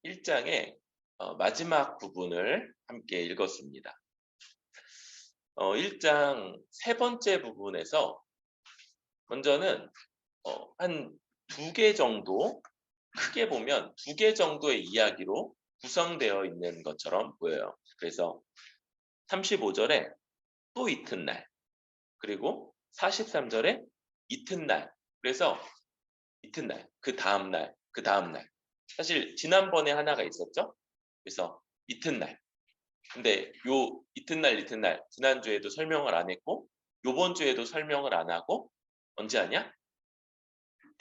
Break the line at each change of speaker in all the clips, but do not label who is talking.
1장의 마지막 부분을 함께 읽었습니다. 1장 세 번째 부분에서 먼저는 한 두 개 정도, 크게 보면 두 개 정도의 이야기로 구성되어 있는 것처럼 보여요. 그래서 35절에 또 이튿날, 그리고 43절에 이튿날, 그래서 이튿날, 그 다음날, 그 다음날. 사실 지난번에 하나가 있었죠? 그래서 이튿날. 근데 요 이튿날, 지난주에도 설명을 안 했고, 요번 주에도 설명을 안 하고, 언제 하냐?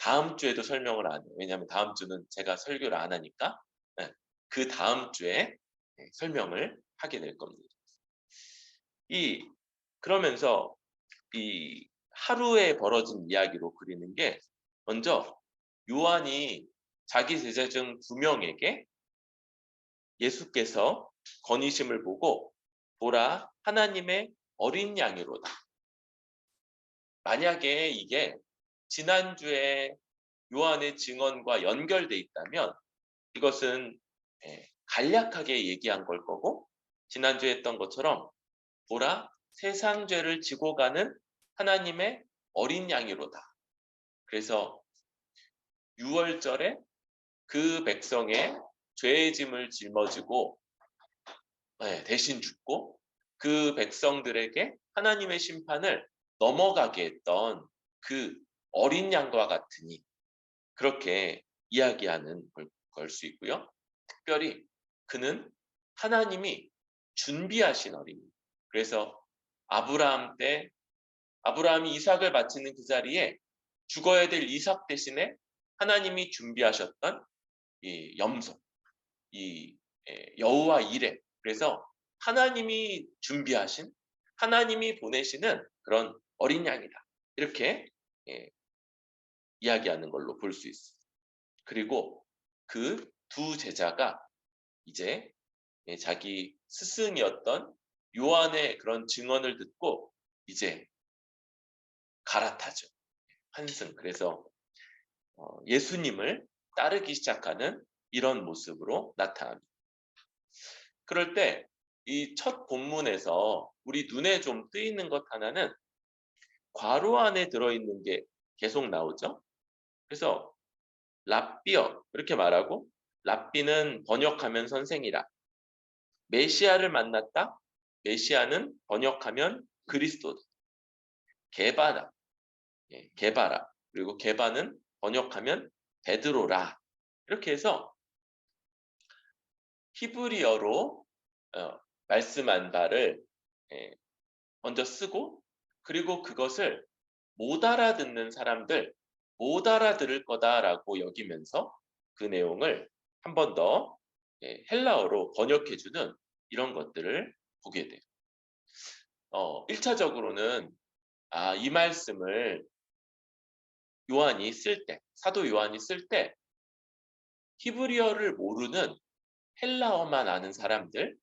다음 주에도 설명을 안 해요. 왜냐하면 다음 주는 제가 설교를 안 하니까, 네, 그 다음 주에 설명을 하게 될 겁니다. 그러면서 이 하루에 벌어진 이야기로 그리는 게, 먼저 요한이 자기 제자 중 2명에게 예수께서 건의심을 보고 보라 하나님의 어린 양이로다. 만약에 이게 지난주에 요한의 증언과 연결돼 있다면 이것은 간략하게 얘기한 걸 거고, 지난주에 했던 것처럼 보라 세상 죄를 지고 가는 하나님의 어린 양이로다. 그래서 6월절에 그 백성의 죄의 짐을 짊어지고 대신 죽고 그 백성들에게 하나님의 심판을 넘어가게 했던 그 어린 양과 같으니, 그렇게 이야기하는 걸 수 있고요. 특별히 그는 하나님이 준비하신 어린이. 그래서 아브라함이 이삭을 바치는 그 자리에 죽어야 될 이삭 대신에 하나님이 준비하셨던 이 염소, 이 여호와 이레. 그래서 하나님이 준비하신, 하나님이 보내시는 그런 어린 양이다. 이렇게 이야기하는 걸로 볼 수 있습니다. 그리고 그 두 제자가 이제 자기 스승이었던 요한의 그런 증언을 듣고 이제 갈아타죠. 환승. 그래서 예수님을 따르기 시작하는 이런 모습으로 나타납니다. 그럴 때 이 첫 본문에서 우리 눈에 좀 뜨이는 것 하나는 괄호 안에 들어있는 게 계속 나오죠. 그래서 랍비어 이렇게 말하고, 랍비는 번역하면 선생이라. 메시아를 만났다. 메시아는 번역하면 그리스도다. 게바라, 게바라. 그리고 게바는 번역하면 베드로라. 이렇게 해서 히브리어로 말씀한 바를 먼저 쓰고, 그리고 그것을 못 알아듣는 사람들, 못 알아들을 거다라고 여기면서 그 내용을 한 번 더 헬라어로 번역해주는 이런 것들을 보게 돼요. 1차적으로는 이 말씀을 요한이 쓸 때, 사도 요한이 쓸 때 히브리어를 모르는 헬라어만 아는 사람들,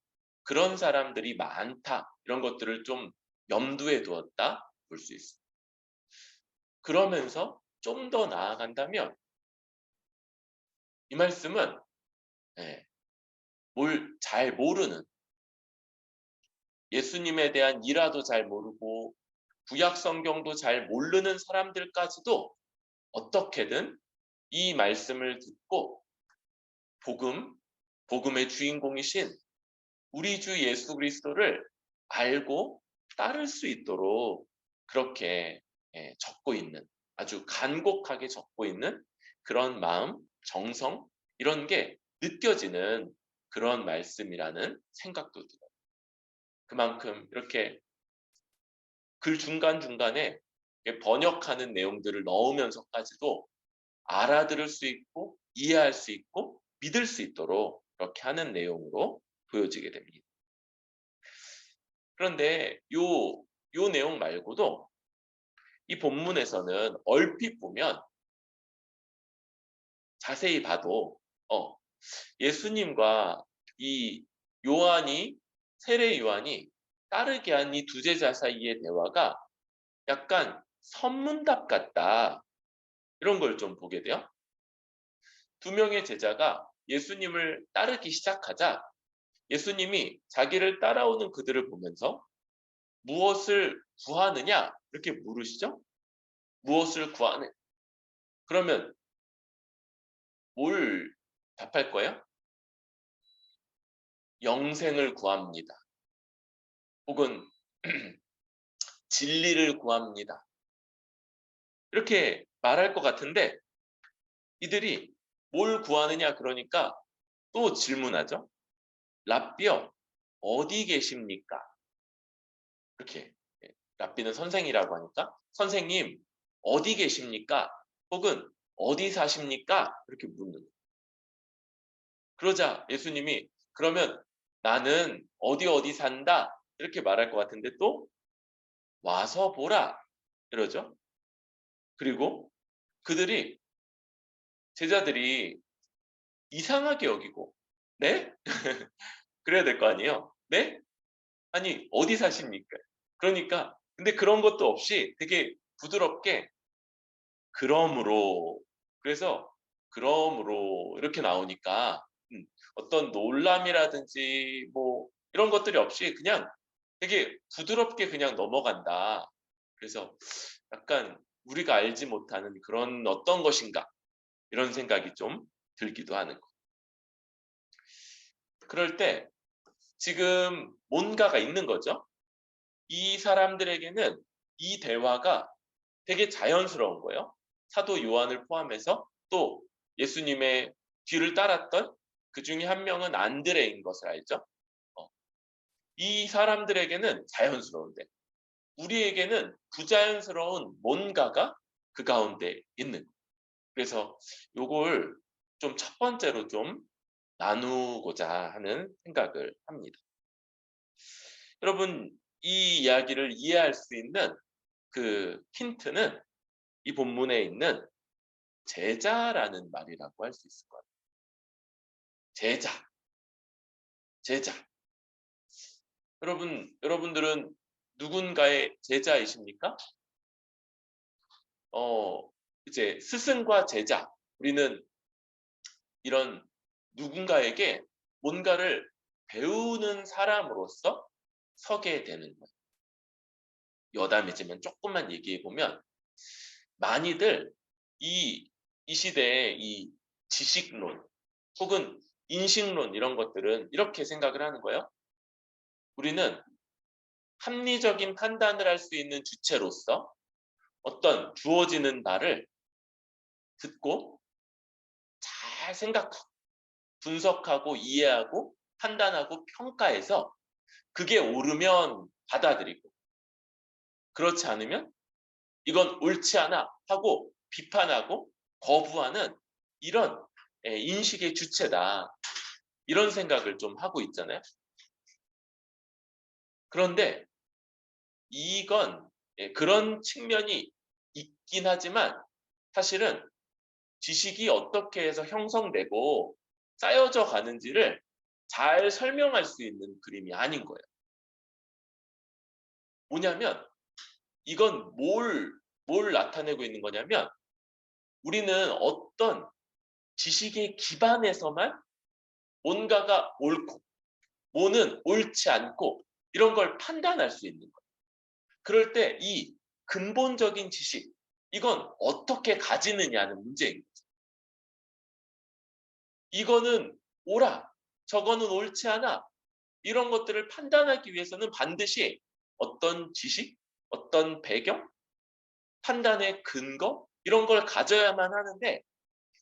그런 사람들이 많다, 이런 것들을 좀 염두에 두었다 볼 수 있습니다. 그러면서 좀 더 나아간다면 이 말씀은 뭘 잘 모르는, 예수님에 대한 일화도 잘 모르고 구약 성경도 잘 모르는 사람들까지도 어떻게든 이 말씀을 듣고 복음의 주인공이신 우리 주 예수 그리스도를 알고 따를 수 있도록 그렇게 적고 있는, 아주 간곡하게 적고 있는 그런 마음, 정성, 이런 게 느껴지는 그런 말씀이라는 생각도 들어요. 그만큼 이렇게 글 중간중간에 번역하는 내용들을 넣으면서까지도 알아들을 수 있고 이해할 수 있고 믿을 수 있도록 그렇게 하는 내용으로 보여지게 됩니다. 그런데 요 내용 말고도 이 본문에서는 얼핏 보면, 자세히 봐도 예수님과 이 세례 요한이 따르게 한 이 두 제자 사이의 대화가 약간 선문답 같다, 이런 걸 좀 보게 돼요. 2명의 제자가 예수님을 따르기 시작하자 예수님이 자기를 따라오는 그들을 보면서 무엇을 구하느냐 이렇게 물으시죠. 무엇을 구하느냐. 그러면 뭘 답할 거예요? 영생을 구합니다. 혹은 진리를 구합니다. 이렇게 말할 것 같은데 이들이 뭘 구하느냐 그러니까 또 질문하죠. 랍비요, 어디 계십니까? 이렇게. 랍비는 선생이라고 하니까 선생님, 어디 계십니까? 혹은 어디 사십니까? 이렇게 묻는 거예요. 그러자 예수님이 그러면 나는 어디 산다 이렇게 말할 것 같은데 또 와서 보라 이러죠. 그리고 그들이 제자들이 이상하게 여기고 네? 그래야 될 거 아니에요. 네? 아니 어디 사십니까? 그러니까 근데 그런 것도 없이 되게 부드럽게 그러므로 그래서 그러므로 이렇게 나오니까 어떤 놀람이라든지 뭐 이런 것들이 없이 그냥 되게 부드럽게 그냥 넘어간다. 그래서 약간 우리가 알지 못하는 그런 어떤 것인가 이런 생각이 좀 들기도 하는 거. 그럴 때 지금 뭔가가 있는 거죠. 이 사람들에게는 이 대화가 되게 자연스러운 거예요. 사도 요한을 포함해서 또 예수님의 뒤를 따랐던 그 중에 한 명은 안드레인 것을 알죠. 이 사람들에게는 자연스러운데 우리에게는 부자연스러운 뭔가가 그 가운데 있는 거예요. 그래서 요걸 좀 첫 번째로 좀 나누고자 하는 생각을 합니다. 여러분 이 이야기를 이해할 수 있는 그 힌트는 이 본문에 있는 제자라는 말이라고 할 수 있을 거예요. 제자, 제자. 여러분들은 누군가의 제자이십니까? 이제 스승과 제자. 우리는 이런 누군가에게 뭔가를 배우는 사람으로서 서게 되는 거예요. 여담이지만 조금만 얘기해 보면 많이들 이 시대의 이 지식론 혹은 인식론 이런 것들은 이렇게 생각을 하는 거예요. 우리는 합리적인 판단을 할 수 있는 주체로서 어떤 주어지는 말을 듣고 잘 생각하고 분석하고 이해하고 판단하고 평가해서 그게 옳으면 받아들이고 그렇지 않으면 이건 옳지 않아 하고 비판하고 거부하는 이런 인식의 주체다. 이런 생각을 좀 하고 있잖아요. 그런데 이건 그런 측면이 있긴 하지만 사실은 지식이 어떻게 해서 형성되고 쌓여져 가는지를 잘 설명할 수 있는 그림이 아닌 거예요. 뭐냐면 이건 뭘 나타내고 있는 거냐면 우리는 어떤 지식의 기반에서만 뭔가가 옳고 뭐는 옳지 않고 이런 걸 판단할 수 있는 거예요. 그럴 때 이 근본적인 지식 이건 어떻게 가지느냐는 문제인 거죠. 이거는 옳아, 저거는 옳지 않아. 이런 것들을 판단하기 위해서는 반드시 어떤 지식, 어떤 배경, 판단의 근거 이런 걸 가져야만 하는데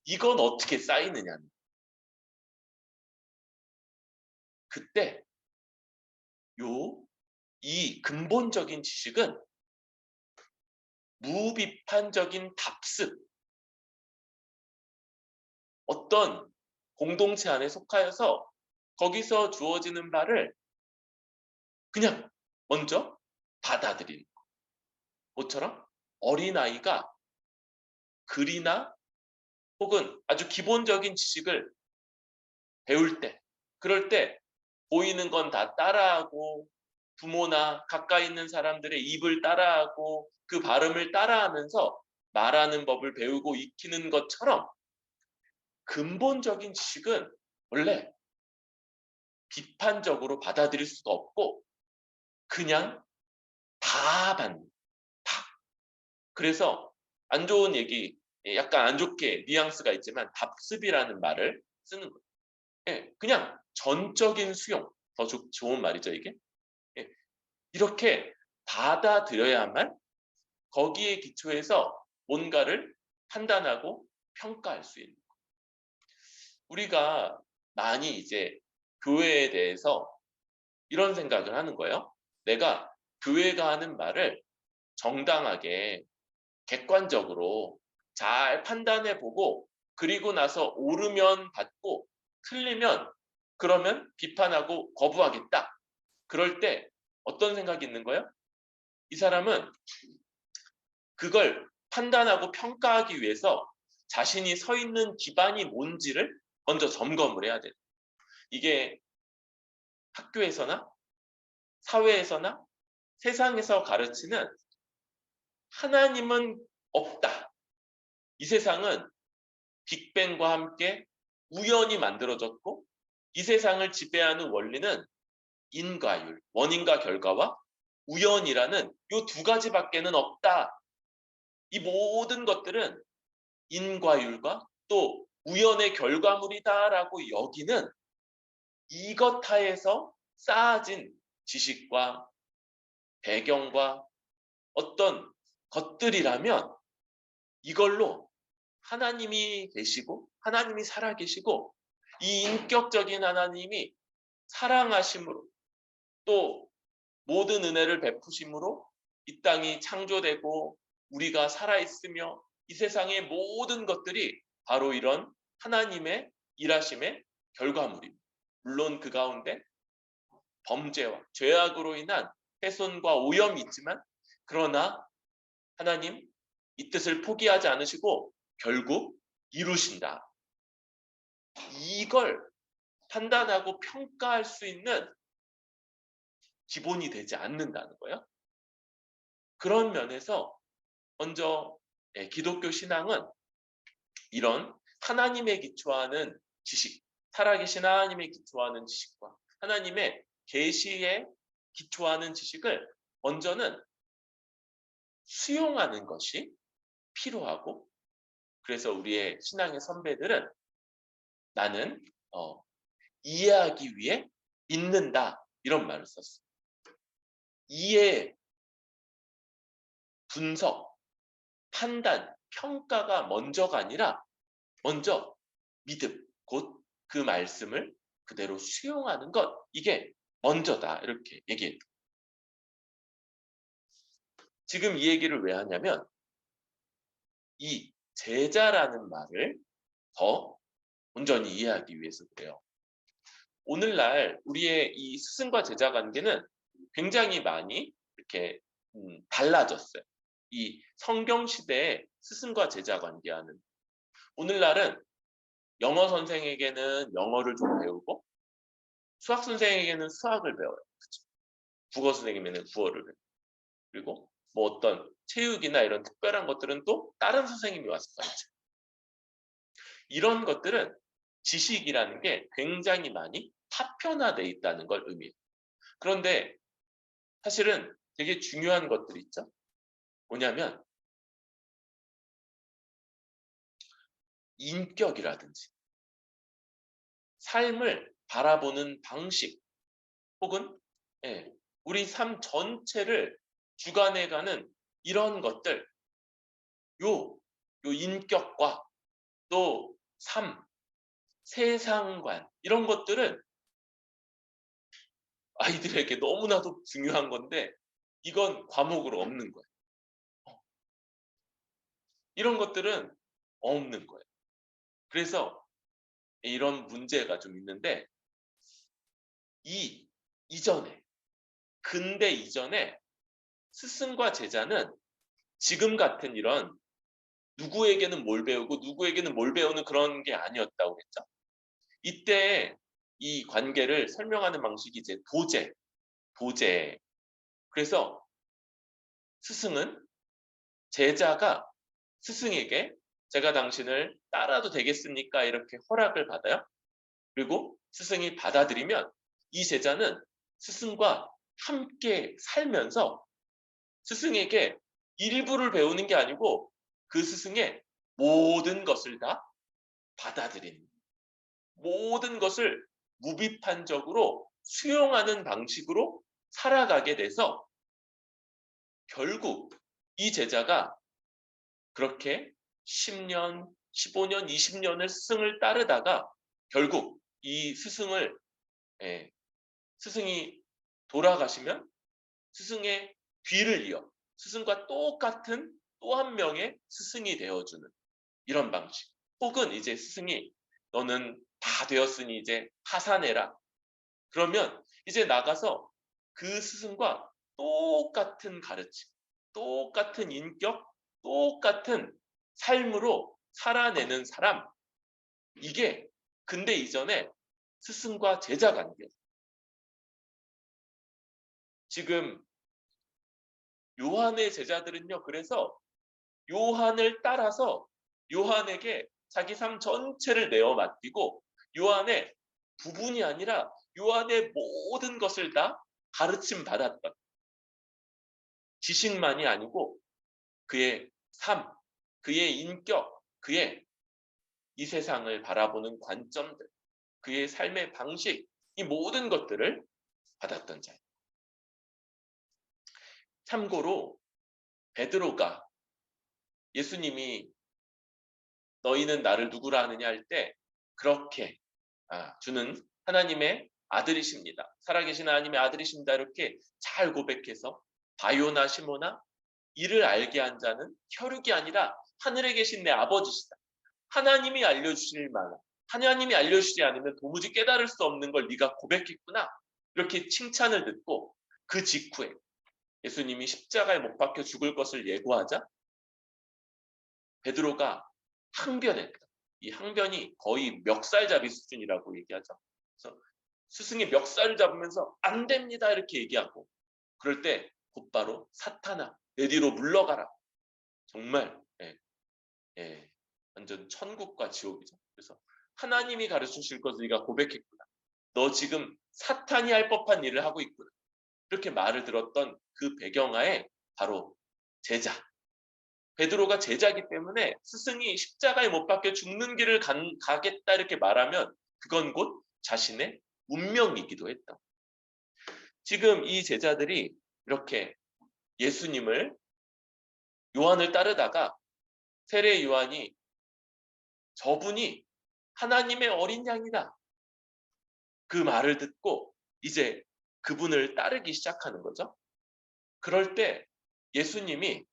이건 어떻게 쌓이느냐는 그때 이 근본적인 지식은 무비판적인 답습 어떤 공동체 안에 속하여서 거기서 주어지는 바를 그냥 먼저 받아들이는 거. 모처럼 어린아이가 글이나 혹은 아주 기본적인 지식을 배울 때 그럴 때 보이는 건 다 따라하고 부모나 가까이 있는 사람들의 입을 따라하고 그 발음을 따라하면서 말하는 법을 배우고 익히는 것처럼 근본적인 지식은 원래 비판적으로 받아들일 수가 없고 그냥 다 받는, 다. 그래서 안 좋은 얘기, 약간 안 좋게 뉘앙스가 있지만 답습이라는 말을 쓰는 거예요. 예, 그냥 전적인 수용, 더 좋은 말이죠 이게. 예, 이렇게 받아들여야만 거기에 기초해서 뭔가를 판단하고 평가할 수 있는. 우리가 많이 이제 교회에 대해서 이런 생각을 하는 거예요. 내가 교회가 하는 말을 정당하게 객관적으로 잘 판단해보고 그리고 나서 옳으면 받고 틀리면 그러면 비판하고 거부하겠다. 그럴 때 어떤 생각이 있는 거예요? 이 사람은 그걸 판단하고 평가하기 위해서 자신이 서 있는 기반이 뭔지를 먼저 점검을 해야 돼요. 이게 학교에서나 사회에서나 세상에서 가르치는 하나님은 없다. 이 세상은 빅뱅과 함께 우연히 만들어졌고 이 세상을 지배하는 원리는 인과율, 원인과 결과와 우연이라는 이 두 가지밖에는 없다. 이 모든 것들은 인과율과 또 우연의 결과물이다라고 여기는 이것 하에서 쌓아진 지식과 배경과 어떤 것들이라면 이걸로 하나님이 계시고 하나님이 살아계시고 이 인격적인 하나님이 사랑하심으로 또 모든 은혜를 베푸심으로 이 땅이 창조되고 우리가 살아있으며 이 세상의 모든 것들이 바로 이런 하나님의 일하심의 결과물입니다. 물론 그 가운데 범죄와 죄악으로 인한 훼손과 오염이 있지만 그러나 하나님 이 뜻을 포기하지 않으시고 결국 이루신다. 이걸 판단하고 평가할 수 있는 기본이 되지 않는다는 거예요. 그런 면에서 먼저 기독교 신앙은 이런 하나님에 기초하는 지식, 살아계신 하나님에 기초하는 지식과 하나님의 계시에 기초하는 지식을 먼저는 수용하는 것이 필요하고 그래서 우리의 신앙의 선배들은 나는 이해하기 위해 믿는다 이런 말을 썼어요. 이해, 분석, 판단, 평가가 먼저가 아니라 먼저 믿음, 곧 그 말씀을 그대로 수용하는 것 이게 먼저다 이렇게 얘기해요. 지금 이 얘기를 왜 하냐면 이 제자라는 말을 더 온전히 이해하기 위해서 그래요. 오늘날 우리의 이 스승과 제자 관계는 굉장히 많이 이렇게 달라졌어요. 이 성경 시대의 스승과 제자 관계하는 오늘날은 영어 선생에게는 영어를 좀 배우고 수학 선생에게는 수학을 배워요. 그쵸? 국어 선생님에게는 국어를 배워요. 그리고 뭐 어떤 체육이나 이런 특별한 것들은 또 다른 선생님이 와서 가르쳐요. 이런 것들은 지식이라는 게 굉장히 많이 파편화되어 있다는 걸 의미해요. 그런데 사실은 되게 중요한 것들이 있죠. 뭐냐면 인격이라든지 삶을 바라보는 방식 혹은 우리 삶 전체를 주관해가는 이런 것들 요 인격과 또 삶, 세상관 이런 것들은 아이들에게 너무나도 중요한 건데 이건 과목으로 없는 거예요. 이런 것들은 없는 거예요. 그래서 이런 문제가 좀 있는데 이전에 근대 이전에 스승과 제자는 지금 같은 이런 누구에게는 뭘 배우고 누구에게는 뭘 배우는 그런 게 아니었다고 했죠. 이때 이 관계를 설명하는 방식이 이제 도제. 그래서 스승은 제자가 스승에게 제가 당신을 따라도 되겠습니까? 이렇게 허락을 받아요. 그리고 스승이 받아들이면 이 제자는 스승과 함께 살면서 스승에게 일부를 배우는 게 아니고 그 스승의 모든 것을 다 받아들이는, 모든 것을 무비판적으로 수용하는 방식으로 살아가게 돼서 결국 이 제자가 그렇게 10년, 15년, 20년을 스승을 따르다가 결국 이 스승을 스승이 돌아가시면 스승의 뒤를 이어 스승과 똑같은 또 한 명의 스승이 되어주는 이런 방식. 혹은 이제 스승이 너는 다 되었으니 이제 하산해라. 그러면 이제 나가서 그 스승과 똑같은 가르침, 똑같은 인격, 똑같은 삶으로 살아내는 사람. 이게 근대 이전에 스승과 제자 관계. 지금 요한의 제자들은요. 그래서 요한을 따라서 요한에게 자기 삶 전체를 내어 맡기고 요한의 부분이 아니라 요한의 모든 것을 다 가르침 받았던, 지식만이 아니고 그의 삶, 그의 인격, 그의 이 세상을 바라보는 관점들, 그의 삶의 방식, 이 모든 것들을 받았던 자예요. 참고로 베드로가 예수님이 너희는 나를 누구라 하느냐 할 때 그렇게 주는 하나님의 아들이십니다. 살아계신 하나님의 아들이십니다. 이렇게 잘 고백해서 바요나 시모나 이를 알게 한 자는 혈육이 아니라 하늘에 계신 내 아버지시다. 하나님이 알려주실 만한, 하나님이 알려주지 않으면 도무지 깨달을 수 없는 걸 네가 고백했구나. 이렇게 칭찬을 듣고 그 직후에 예수님이 십자가에 못 박혀 죽을 것을 예고하자 베드로가 항변했다. 이 항변이 거의 멱살잡이 수준이라고 얘기하죠. 그래서 스승이 멱살을 잡으면서 안 됩니다 이렇게 얘기하고 그럴 때 곧바로 사탄아 내 뒤로 물러가라. 정말 완전 천국과 지옥이죠. 그래서 하나님이 가르치실 것을 네가 고백했구나. 너 지금 사탄이 할 법한 일을 하고 있구나. 이렇게 말을 들었던 그 배경하에 바로 제자, 베드로가 제자이기 때문에 스승이 십자가에 못 박혀 죽는 길을 가겠다 이렇게 말하면 그건 곧 자신의 운명이기도 했다. 지금 이 제자들이 이렇게 예수님을 요한을 따르다가 세례 요한이 저분이 하나님의 어린 양이다. 그 말을 듣고 이제 그분을 따르기 시작하는 거죠. 그럴 때 예수님이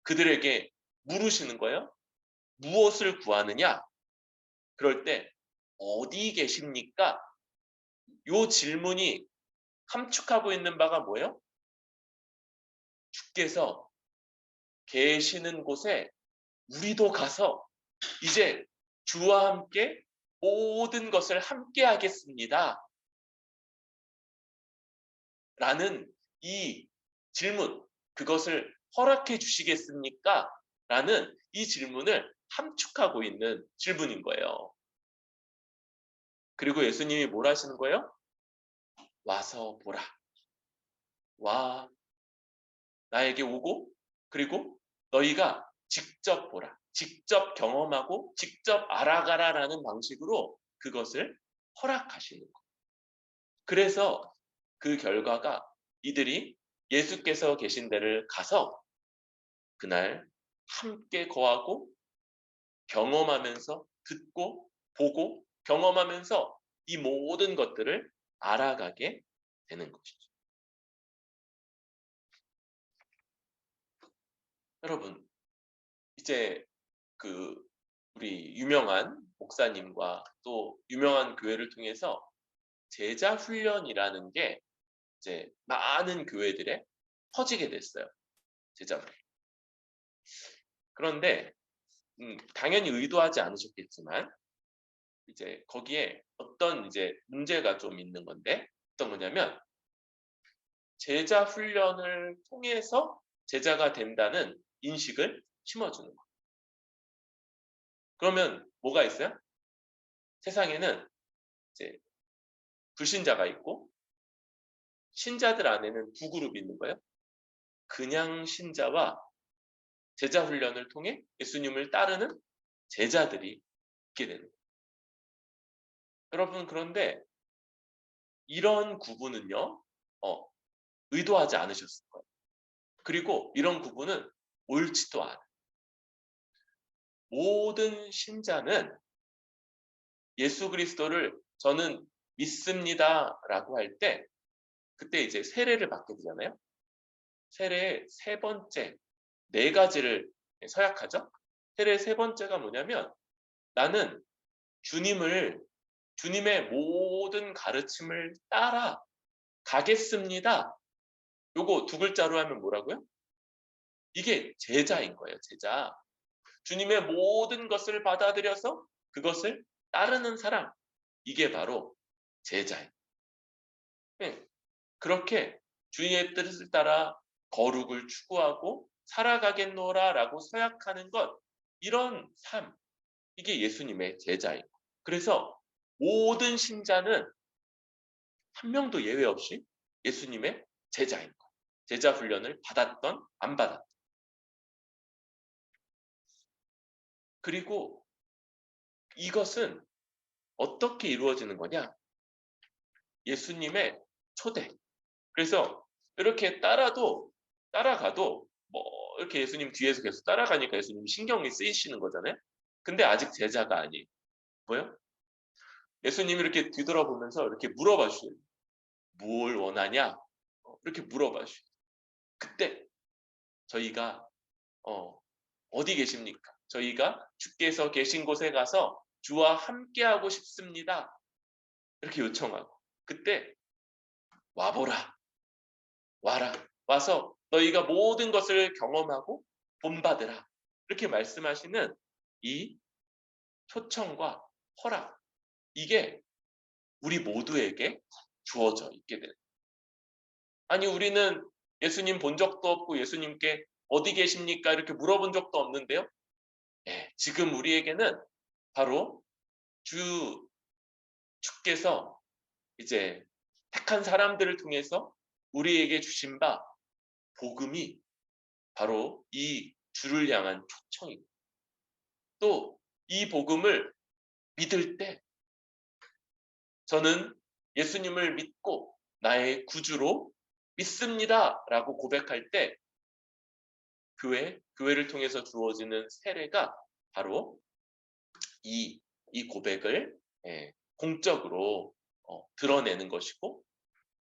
그들에게 물으시는 거예요. 무엇을 구하느냐? 그럴 때 어디 계십니까? 요 질문이 함축하고 있는 바가 뭐예요? 주께서 계시는 곳에 우리도 가서 이제 주와 함께 모든 것을 함께 하겠습니다. 라는 이 질문, 그것을 허락해 주시겠습니까? 라는 이 질문을 함축하고 있는 질문인 거예요. 그리고 예수님이 뭘 하시는 거예요? 와서 보라. 와, 나에게 오고 그리고 너희가 직접 보라. 직접 경험하고 직접 알아가라라는 방식으로 그것을 허락하시는 거예요. 그래서 그 결과가 이들이 예수께서 계신 데를 가서 그날 함께 거하고 경험하면서 듣고 보고 경험하면서 이 모든 것들을 알아가게 되는 것이죠. 여러분, 이제 그 우리 유명한 목사님과 또 유명한 교회를 통해서 제자 훈련이라는 게 이제 많은 교회들에 퍼지게 됐어요. 제자 훈련. 그런데 당연히 의도하지 않으셨겠지만 이제 거기에 어떤 이제 문제가 좀 있는 건데 어떤 거냐면 제자 훈련을 통해서 제자가 된다는 인식을 심어주는 거예요. 그러면 뭐가 있어요? 세상에는 이제 불신자가 있고 신자들 안에는 두 그룹이 있는 거예요. 그냥 신자와 제자 훈련을 통해 예수님을 따르는 제자들이 있게 되는 거예요. 여러분 그런데 이런 구분은요. 의도하지 않으셨을 거예요. 그리고 이런 구분은 옳지도 않아요. 모든 신자는 예수 그리스도를 저는 믿습니다라고 할 때 그때 이제 세례를 받게 되잖아요. 세례의 세 번째 네 가지를 서약하죠. 세례의 세 번째가 뭐냐면 나는 주님의 모든 가르침을 따라 가겠습니다. 요거 두 글자로 하면 뭐라고요? 이게 제자인 거예요. 제자. 주님의 모든 것을 받아들여서 그것을 따르는 사람. 이게 바로 제자예요. 네. 그렇게 주님의 뜻을 따라 거룩을 추구하고 살아가겠노라라고 서약하는 것. 이런 삶. 이게 예수님의 제자예요. 그래서 모든 신자는 한 명도 예외 없이 예수님의 제자인 거예요. 제자 훈련을 받았던 안 받았던. 그리고 이것은 어떻게 이루어지는 거냐? 예수님의 초대. 그래서 이렇게 따라가도 뭐 이렇게 예수님 뒤에서 계속 따라가니까 예수님 신경이 쓰이시는 거잖아요. 근데 아직 제자가 아니에요. 뭐요? 예수님이 이렇게 뒤돌아보면서 이렇게 물어봐 주셔요. 뭘 원하냐? 이렇게 물어봐 주셔요. 그때 저희가 어디 계십니까? 저희가 주께서 계신 곳에 가서 주와 함께하고 싶습니다. 이렇게 요청하고 그때 와보라. 와라. 와서 너희가 모든 것을 경험하고 본받으라. 이렇게 말씀하시는 이 초청과 허락. 이게 우리 모두에게 주어져 있게 되는. 아니 우리는 예수님 본 적도 없고 예수님께 어디 계십니까? 이렇게 물어본 적도 없는데요. 네, 지금 우리에게는 바로 주께서 이제 택한 사람들을 통해서 우리에게 주신 바 복음이 바로 이 주를 향한 초청이고 또 이 복음을 믿을 때 저는 예수님을 믿고 나의 구주로 믿습니다라고 고백할 때 교회를 통해서 주어지는 세례가 바로 이 고백을 공적으로 드러내는 것이고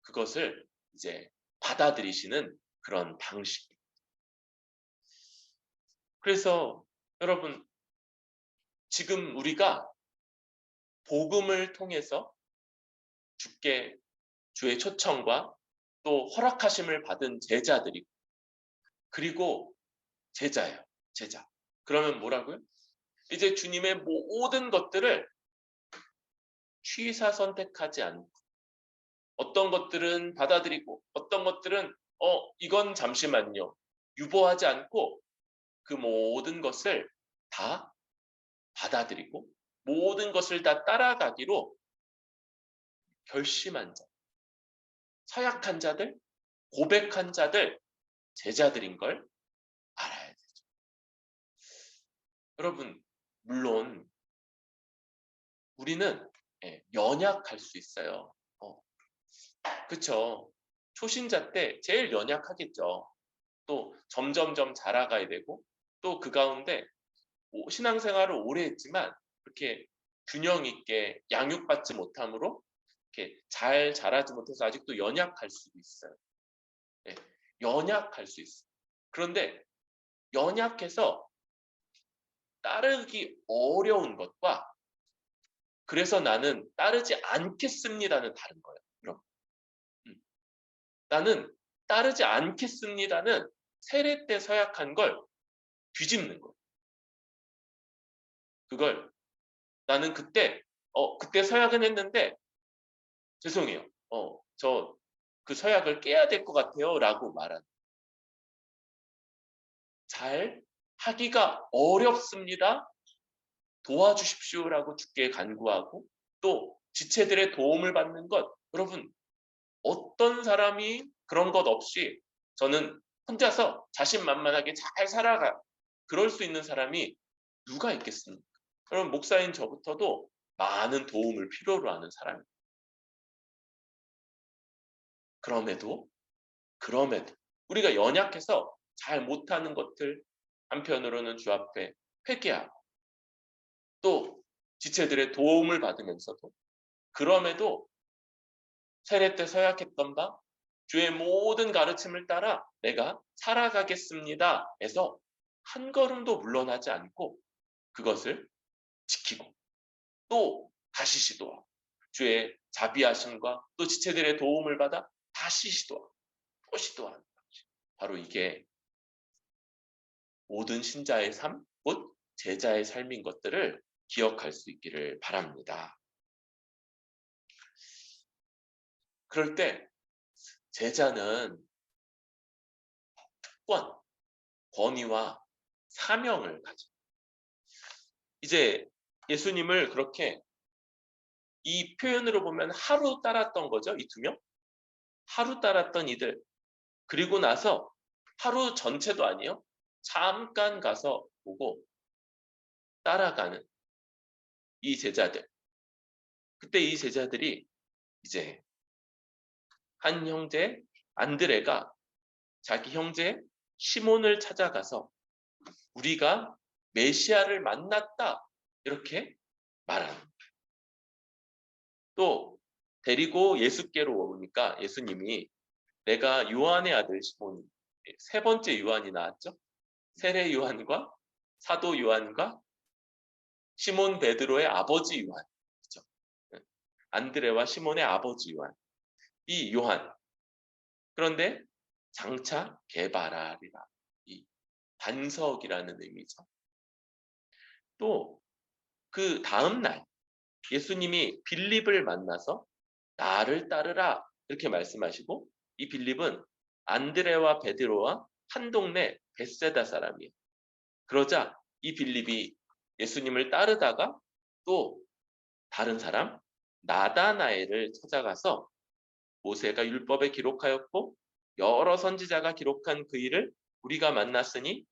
그것을 이제 받아들이시는 그런 방식. 그래서 여러분 지금 우리가 복음을 통해서 주의 초청과 또 허락하심을 받은 제자들이고 그리고 제자예요. 제자. 그러면 뭐라고요? 이제 주님의 모든 것들을 취사 선택하지 않고 어떤 것들은 받아들이고 어떤 것들은 이건 잠시만요. 유보하지 않고 그 모든 것을 다 받아들이고 모든 것을 다 따라가기로 결심한 자, 서약한 자들, 고백한 자들, 제자들인 걸 알아야 되죠. 여러분, 물론 우리는 연약할 수 있어요. 그쵸? 초신자 때 제일 연약하겠죠. 또 점점점 자라가야 되고 또 그 가운데 신앙생활을 오래 했지만 그렇게 균형 있게 양육받지 못함으로 이렇게 잘 자라지 못해서 아직도 연약할 수도 있어요. 네, 연약할 수 있어요. 그런데 연약해서 따르기 어려운 것과 그래서 나는 따르지 않겠습니다는 다른 거예요. 그럼 나는 따르지 않겠습니다는 세례 때 서약한 걸 뒤집는 거예요. 그걸 나는 그때 서약은 했는데 죄송해요. 저 그 서약을 깨야 될 것 같아요. 라고 말한. 잘 하기가 어렵습니다. 도와주십시오라고 주께 간구하고 또 지체들의 도움을 받는 것, 여러분 어떤 사람이 그런 것 없이 저는 혼자서 자신만만하게 잘 살아가 그럴 수 있는 사람이 누가 있겠습니까? 그럼 목사인 저부터도 많은 도움을 필요로 하는 사람입니다. 그럼에도 우리가 연약해서 잘 못하는 것들 한편으로는 주 앞에 회개하고 또 지체들의 도움을 받으면서도 그럼에도 세례 때 서약했던 바 주의 모든 가르침을 따라 내가 살아가겠습니다 해서 한 걸음도 물러나지 않고 그것을 지키고 또 다시 시도하고 주의 자비하심과 또 지체들의 도움을 받아 다시 시도하고 또 시도하는 거지. 바로 이게 모든 신자의 삶, 곧 제자의 삶인 것들을 기억할 수 있기를 바랍니다. 그럴 때 제자는 특권, 권위와 사명을 가져. 이제 예수님을 그렇게 이 표현으로 보면 하루 따랐던 거죠. 이 두 명. 하루 따랐던 이들. 그리고 나서 하루 전체도 아니요. 잠깐 가서 보고 따라가는 이 제자들. 그때 이 제자들이 이제 한 형제 안드레가 자기 형제 시몬을 찾아가서 우리가 메시아를 만났다 이렇게 말하는. 또 데리고 예수께로 오니까 예수님이 내가 요한의 아들 시몬, 세 번째 요한이 나왔죠. 세례 요한과 사도 요한과 시몬 베드로의 아버지 요한, 그렇죠? 안드레와 시몬의 아버지 요한, 이 요한. 그런데 장차 개바라리라, 이 반석이라는 의미죠. 또 그 다음 날 예수님이 빌립을 만나서 나를 따르라 이렇게 말씀하시고 이 빌립은 안드레와 베드로와 한 동네 벳세다 사람이에요. 그러자 이 빌립이 예수님을 따르다가 또 다른 사람 나다나엘을 찾아가서 모세가 율법에 기록하였고 여러 선지자가 기록한 그 일을 우리가 만났으니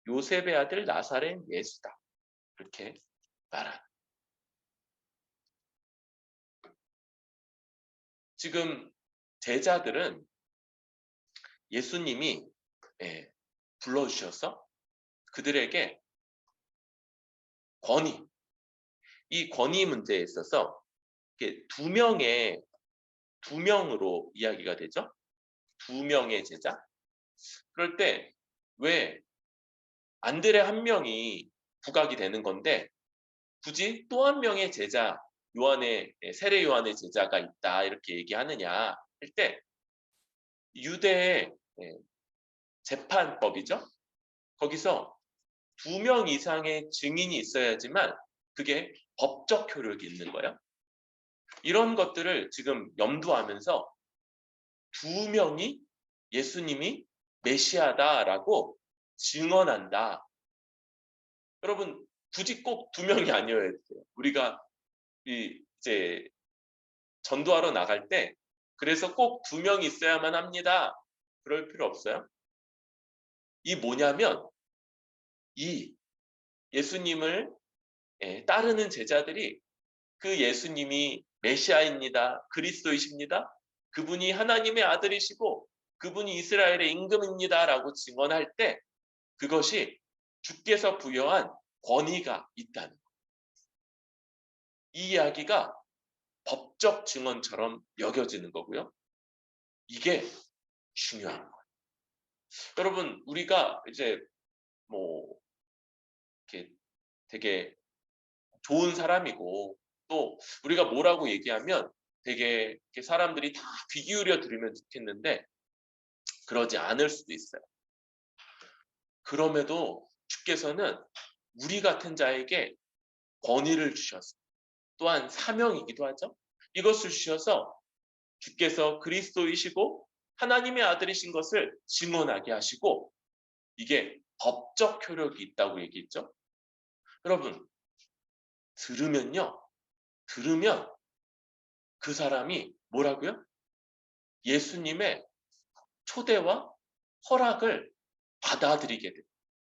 요셉의 아들 나사렛 예수다 이렇게 말하는. 지금 제자들은 예수님이 불러주셔서 그들에게 권위, 이 권위 문제에 있어서 두 명으로 이야기가 되죠. 두 명의 제자. 그럴 때 왜 안드레 한 명이 부각이 되는 건데 굳이 또 한 명의 제자, 요한의 세례 요한의 제자가 있다 이렇게 얘기하느냐 할 때 유대의 재판법이죠. 거기서 두 명 이상의 증인이 있어야지만 그게 법적 효력이 있는 거예요. 이런 것들을 지금 염두하면서 두 명이 예수님이 메시아다라고 증언한다. 여러분 굳이 꼭 두 명이 아니어야 돼요. 우리가 이제 전도하러 나갈 때 그래서 꼭 두 명이 있어야만 합니다. 그럴 필요 없어요. 이 뭐냐면 이 예수님을 따르는 제자들이 그 예수님이 메시아입니다. 그리스도이십니다. 그분이 하나님의 아들이시고 그분이 이스라엘의 임금입니다라고 증언할 때 그것이 주께서 부여한 권위가 있다는 거예요. 이 이야기가 법적 증언처럼 여겨지는 거고요. 이게 중요한 거예요. 여러분 우리가 이제 뭐 이렇게 되게 좋은 사람이고 또 우리가 뭐라고 얘기하면 되게 사람들이 다 귀 기울여 들으면 좋겠는데 그러지 않을 수도 있어요. 그럼에도 주께서는 우리 같은 자에게 권위를 주셔서 또한 사명이기도 하죠. 이것을 주셔서 주께서 그리스도이시고 하나님의 아들이신 것을 증언하게 하시고 이게 법적 효력이 있다고 얘기했죠. 여러분 들으면 그 사람이 뭐라고요? 예수님의 초대와 허락을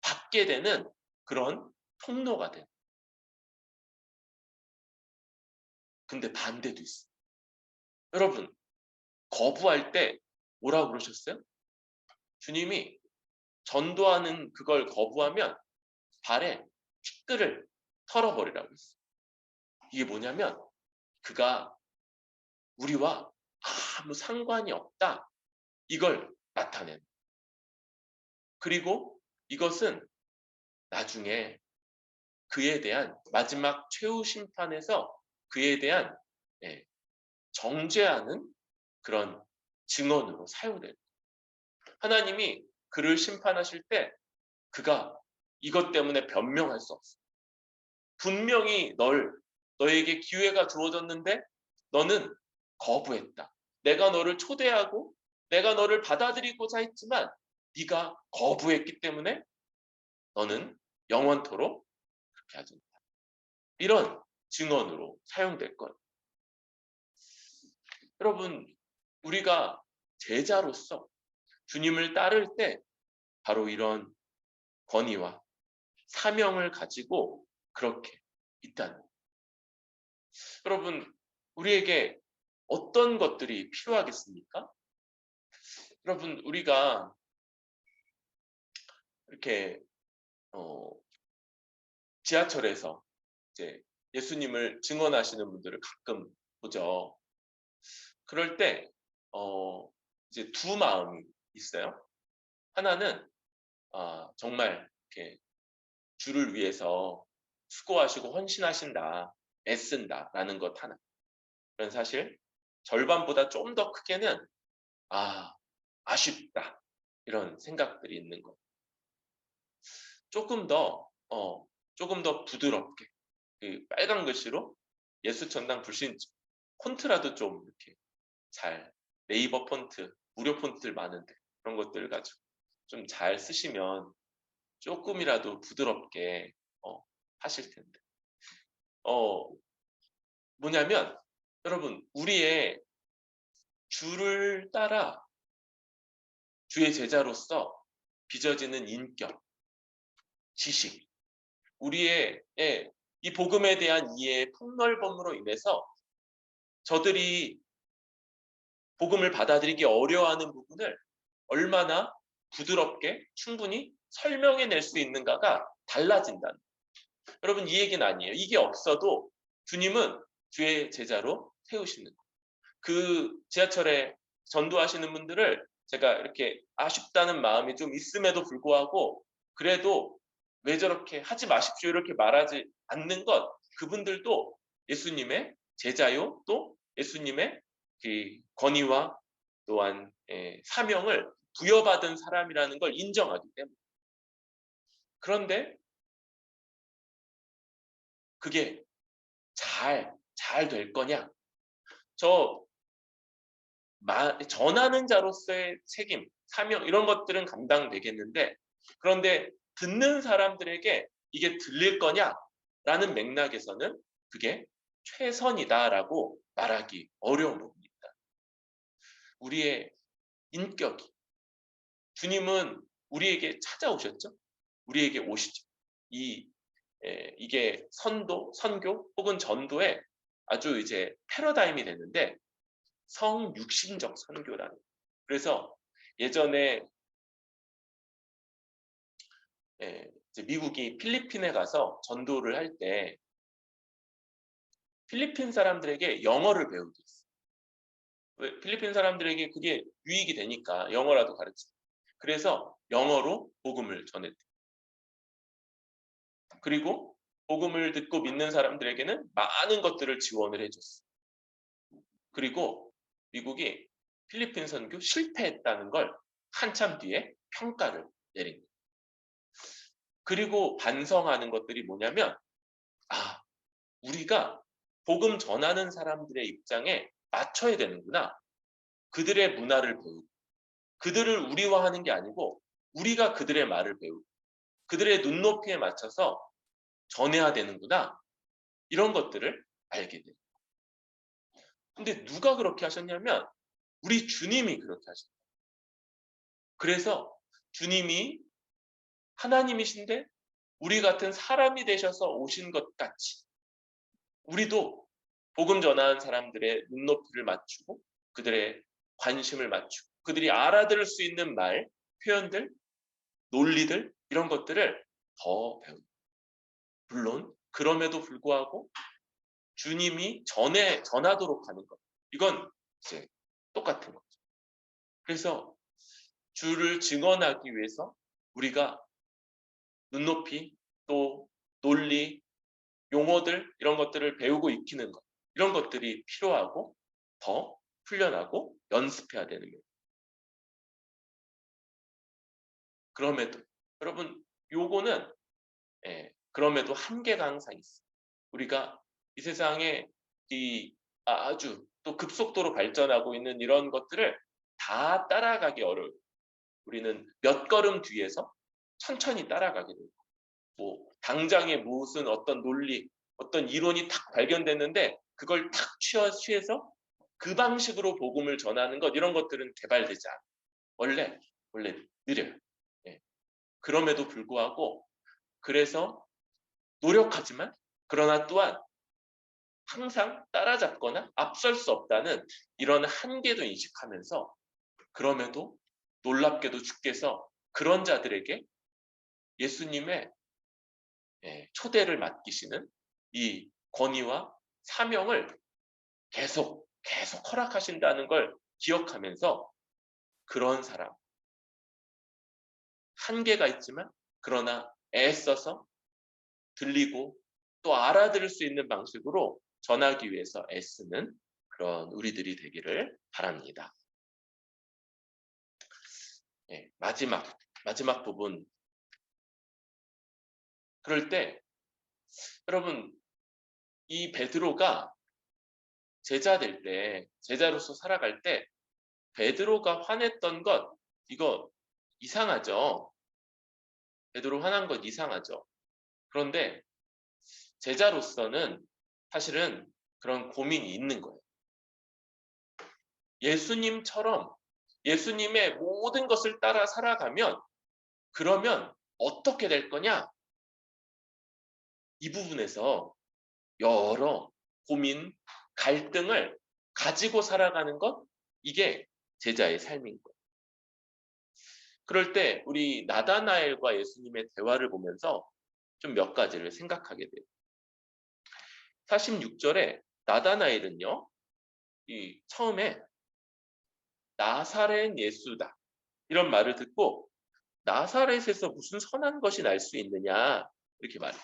받게 되는 그런 통로가 돼. 근데 반대도 있어. 여러분, 거부할 때 뭐라고 그러셨어요? 주님이 전도하는 그걸 거부하면 발에 티끌을 털어버리라고 했어요. 이게 뭐냐면 그가 우리와 아무 상관이 없다. 이걸 나타낸. 그리고 이것은 나중에 그에 대한 마지막 최후 심판에서 그에 대한 정죄하는 그런 증언으로 사용돼요. 하나님이 그를 심판하실 때 그가 이것 때문에 변명할 수 없어. 분명히 너에게 기회가 주어졌는데 너는 거부했다. 내가 너를 초대하고 내가 너를 받아들이고자 했지만 네가 거부했기 때문에 너는 영원토록 그렇게 하지 못한다. 이런 증언으로 사용될 거예요. 여러분, 우리가 제자로서 주님을 따를 때 바로 이런 권위와 사명을 가지고 그렇게 있다는 거예요. 여러분, 우리에게 어떤 것들이 필요하겠습니까? 여러분, 우리가 이렇게 지하철에서 이제 예수님을 증언하시는 분들을 가끔 보죠. 그럴 때 이제 두 마음이 있어요. 하나는 정말 이렇게 주를 위해서 수고하시고 헌신하신다, 애쓴다라는 것 하나. 그런 사실 절반보다 좀 더 크게는 아쉽다 이런 생각들이 있는 거. 조금 더 부드럽게 그 빨간 글씨로 예수 전당 불신 폰트라도 좀 이렇게 잘 네이버 폰트 무료 폰트들 많은데 그런 것들 가지고 좀 잘 쓰시면 조금이라도 부드럽게 하실 텐데 뭐냐면 여러분 우리의 주를 따라 주의 제자로서 빚어지는 인격, 지식, 우리의 이 복음에 대한 이해의 폭넓음으로 인해서 저들이 복음을 받아들이기 어려워하는 부분을 얼마나 부드럽게 충분히 설명해낼 수 있는가가 달라진다는. 여러분 이 얘기는 아니에요. 이게 없어도 주님은 주의 제자로 세우시는 거예요. 그 지하철에 전도하시는 분들을 제가 이렇게 아쉽다는 마음이 좀 있음에도 불구하고 그래도 왜 저렇게 하지 마십시오 이렇게 말하지 않는 것 그분들도 예수님의 제자요 또 예수님의 그 권위와 또한 사명을 부여받은 사람이라는 걸 인정하기 때문에 그런데 그게 잘 될 거냐 전하는 자로서의 책임, 사명 이런 것들은 감당되겠는데 그런데 듣는 사람들에게 이게 들릴 거냐라는 맥락에서는 그게 최선이다라고 말하기 어려운 부분입니다. 우리의 인격이 주님은 우리에게 찾아오셨죠? 우리에게 오시죠. 이게 선교 혹은 전도의 아주 이제 패러다임이 되는데 성육신적 선교라는. 그래서 예전에 이제 미국이 필리핀에 가서 전도를 할 때 필리핀 사람들에게 영어를 배우게 했어요. 왜? 필리핀 사람들에게 그게 유익이 되니까 영어라도 가르치고. 그래서 영어로 복음을 전했대요. 그리고 복음을 듣고 믿는 사람들에게는 많은 것들을 지원을 해줬어요. 그리고 미국이 필리핀 선교 실패했다는 걸 한참 뒤에 평가를 내린 거예요. 그리고 반성하는 것들이 뭐냐면 우리가 복음 전하는 사람들의 입장에 맞춰야 되는구나. 그들의 문화를 배우고 그들을 우리화하는 게 아니고 우리가 그들의 말을 배우고 그들의 눈높이에 맞춰서 전해야 되는구나. 이런 것들을 알게 돼요. 근데 누가 그렇게 하셨냐면 우리 주님이 그렇게 하셨어요. 그래서 주님이 하나님이신데 우리 같은 사람이 되셔서 오신 것 같이 우리도 복음 전하는 사람들의 눈높이를 맞추고 그들의 관심을 맞추고 그들이 알아들을 수 있는 말, 표현들, 논리들 이런 것들을 더 배웁니다. 물론 그럼에도 불구하고 주님이 전하도록 하는 것 이건 이제 똑같은 거죠. 그래서 주를 증언하기 위해서 우리가 눈높이 또 논리, 용어들 이런 것들을 배우고 익히는 것 이런 것들이 필요하고 더 훈련하고 연습해야 되는 거예요. 그럼에도 여러분 요거는 그럼에도 한계가 항상 있어요. 우리가 이 세상에 이 아주 또 급속도로 발전하고 있는 이런 것들을 다 따라가기 어려워요. 우리는 몇 걸음 뒤에서 천천히 따라가게 돼요. 뭐 당장에 무슨 어떤 논리, 어떤 이론이 탁 발견됐는데 그걸 탁 취해서 그 방식으로 복음을 전하는 것 이런 것들은 개발되지 않아요. 원래 느려요. 예. 그럼에도 불구하고 그래서 노력하지만 그러나 또한 항상 따라잡거나 앞설 수 없다는 이런 한계도 인식하면서 그럼에도 놀랍게도 주께서 그런 자들에게 예수님의 초대를 맡기시는 이 권위와 사명을 계속 허락하신다는 걸 기억하면서 그런 사람 한계가 있지만 그러나 애써서 들리고 또 알아들을 수 있는 방식으로 전하기 위해서 애쓰는 그런 우리들이 되기를 바랍니다. 마지막 부분. 그럴 때 여러분 이 베드로가 제자 될 때, 제자로서 살아갈 때 베드로가 화냈던 것 이거 이상하죠. 베드로 화난 것 이상하죠. 그런데 제자로서는 사실은 그런 고민이 있는 거예요. 예수님처럼 예수님의 모든 것을 따라 살아가면 그러면 어떻게 될 거냐? 이 부분에서 여러 고민, 갈등을 가지고 살아가는 것 이게 제자의 삶인 거예요. 그럴 때 우리 나다나엘과 예수님의 대화를 보면서 좀 몇 가지를 생각하게 돼요. 46절에 나다나엘은요. 이 처음에 나사렛 예수다 이런 말을 듣고 나사렛에서 무슨 선한 것이 날 수 있느냐 이렇게 말해요.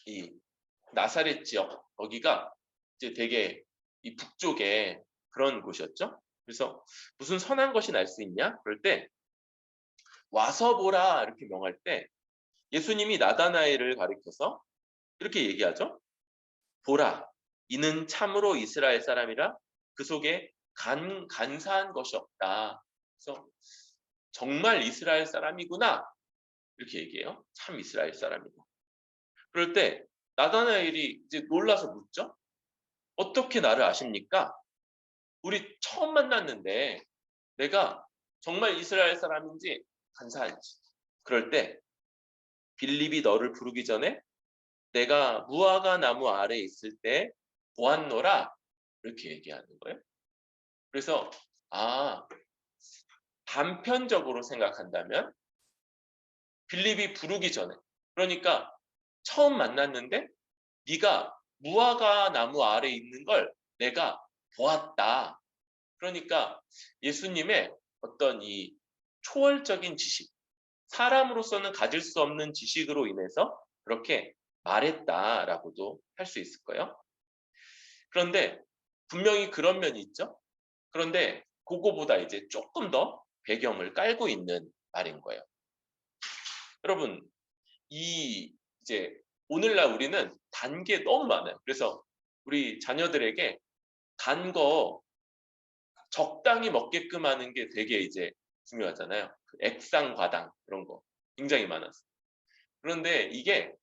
이 나사렛 지역 거기가 이제 되게 이 북쪽에 그런 곳이었죠. 그래서 무슨 선한 것이 날 수 있냐? 그럴 때 와서 보라 이렇게 명할 때 예수님이 나다나엘을 가리켜서 이렇게 얘기하죠. 보라, 이는 참으로 이스라엘 사람이라 그 속에 간사한 것이 없다. 그래서 정말 이스라엘 사람이구나 이렇게 얘기해요. 참 이스라엘 사람이고. 그럴 때 나다나엘이 이제 놀라서 묻죠. 어떻게 나를 아십니까? 우리 처음 만났는데 내가 정말 이스라엘 사람인지 간사한지. 그럴 때 빌립이 너를 부르기 전에 내가 무화과 나무 아래에 있을 때 보았노라 이렇게 얘기하는 거예요. 그래서 단편적으로 생각한다면 빌립이 부르기 전에 그러니까 처음 만났는데 네가 무화과 나무 아래에 있는 걸 내가 보았다. 그러니까 예수님의 어떤 이 초월적인 지식, 사람으로서는 가질 수 없는 지식으로 인해서 그렇게 말했다라고도 할 수 있을 거예요. 그런데 분명히 그런 면이 있죠. 그런데 그거보다 이제 조금 더 배경을 깔고 있는 말인 거예요. 여러분, 이제 오늘날 우리는 단 게 너무 많아요. 그래서 우리 자녀들에게 단 거 적당히 먹게끔 하는 게 되게 이제 중요하잖아요. 액상, 과당 이런 거 굉장히 많았어요. 그런데 이게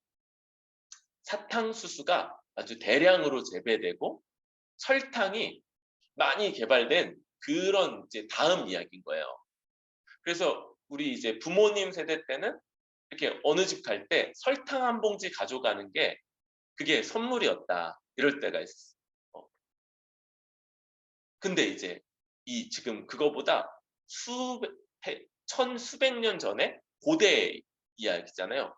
사탕수수가 아주 대량으로 재배되고 설탕이 많이 개발된 그런 이제 다음 이야기인 거예요. 그래서 우리 이제 부모님 세대 때는 이렇게 어느 집 갈 때 설탕 한 봉지 가져가는 게 그게 선물이었다. 이럴 때가 있어. 근데 이제 이 지금 그거보다 천수백 년 전에 고대 이야기잖아요.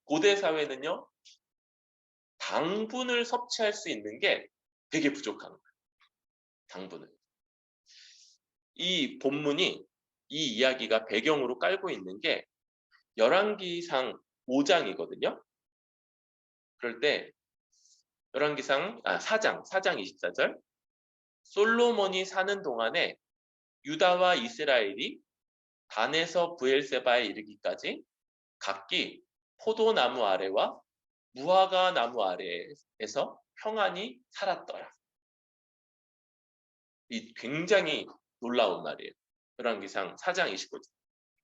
고대 사회는요, 당분을 섭취할 수 있는 게 되게 부족한 거예요. 당분을. 이 본문이 이 이야기가 배경으로 깔고 있는 게 열왕기상 5장이거든요. 그럴 때 열왕기상 4장 24절 솔로몬이 사는 동안에 유다와 이스라엘이 단에서 브엘세바에 이르기까지 각기 포도나무 아래와 무화과 나무 아래에서 평안히 살았더라. 이 굉장히 놀라운 말이에요. 열왕기상 4장 25절.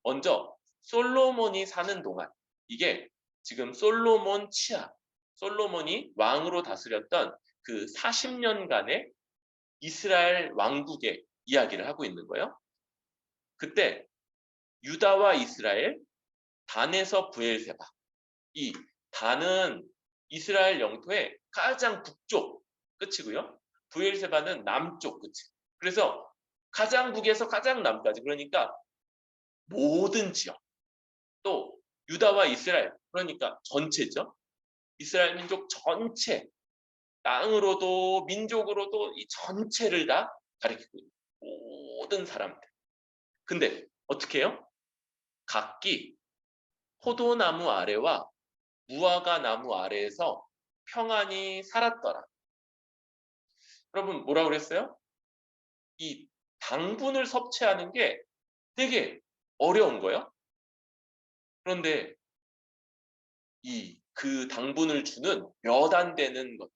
먼저 솔로몬이 사는 동안, 이게 지금 솔로몬 치하, 솔로몬이 왕으로 다스렸던 그 40년간의 이스라엘 왕국의 이야기를 하고 있는 거예요. 그때 유다와 이스라엘, 단에서 브엘세바. 이 단은 이스라엘 영토의 가장 북쪽 끝이고요. 브엘세바는 남쪽 끝이. 그래서 가장 북에서 가장 남까지, 그러니까 모든 지역, 또 유다와 이스라엘, 그러니까 전체죠. 이스라엘 민족 전체, 땅으로도 민족으로도 이 전체를 다 가리키고 있는 모든 사람들. 근데 어떻게 해요? 각기 포도나무 아래와 무화과 나무 아래에서 평안히 살았더라. 여러분 뭐라고 그랬어요? 이 당분을 섭취하는 게 되게 어려운 거예요. 그런데 그 당분을 주는 몇 안 되는 것,